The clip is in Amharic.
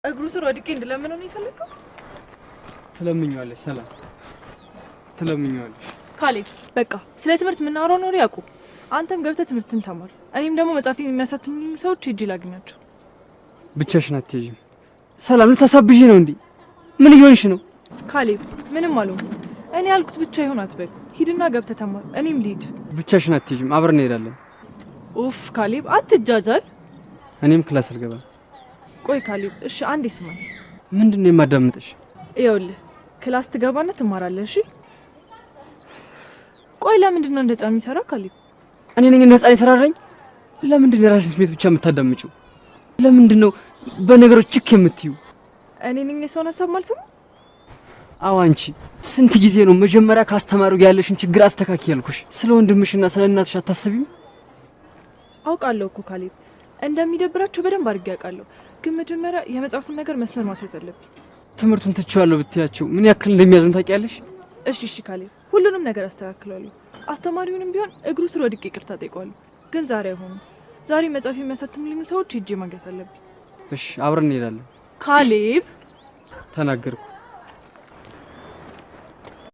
እግሩ ስር ወድቄ እንደለምን ነው ይፈልጋው? ትለምኛለሽ ሰላም ትለምኛለሽ። ካሌብ በቃ ስለ ትምህርት ምናወራው ነው ያቁ። አንተም ገብተህ ትምህርትን ተማር። እኔም ደግሞ መጻፊን የሚያሳትሙኝ ሰዎች ሂጂ ላግኛቸው። ብቻሽን አትሄጂም ሰላም? ልታሳብዢ ነው እንዴ? ምን እየሆንሽ ነው? ካሌብ ምንም አልሆንኩም። እኔ ያልኩት ብቻ ይሁን አትበል። ሂድና ገብተህ ተማር። እኔም ልሂድ። ብቻሽን አትሄጂም፣ አብረን እንሄዳለን። ኡፍ ካሌብ አትጃጃል። እኔም ክላስ አልገባም። ቆይ ካሌብ እሺ አንዴ ስማኝ። ምንድነው የማዳምጥሽ? ይኸውልህ ክላስ ትገባና ትማራለህ እሺ? ቆይ ለምንድን ነው እንደ ህፃን የሚሰራ ካሌብ? እኔ ነኝ እንደ ህፃን የሰራራኝ? ለምንድን ነው የራስሽን ስሜት ብቻ የምታዳምጪው? ለምንድን ነው በነገሮች ችክ የምትዩ? እኔ ነኝ የሰውን ሀሳብ ማልሰማ? አዎ አንቺ። ስንት ጊዜ ነው መጀመሪያ ካስተማሪው ጋር ያለሽን ችግር አስተካኪ ያልኩሽ? ስለ ወንድምሽና ስለ እናትሽ አታስቢም? አውቃለሁ እኮ ካሌብ እንደሚደብራቸው በደንብ አድርጌ አውቃለሁ። ግን መጀመሪያ የመጽሐፉን ነገር መስመር ማስያዝ አለብኝ። ትምህርቱን ትቼዋለሁ ብትያቸው ምን ያክል እንደሚያዝኑ ታውቂያለሽ? እሺ ካሌብ ሁሉንም ነገር አስተካክላለሁ። አስተማሪውንም ቢሆን እግሩ ስር ወድቄ ይቅርታ ጠይቀዋለሁ። ግን ዛሬ አይሆንም። ዛሬ መጽሐፍ የሚያሳትሙልኝ ሰዎች ሄጄ ማግኘት አለብኝ። እሺ አብረን እንሄዳለን። ካሌብ ተናገርኩ።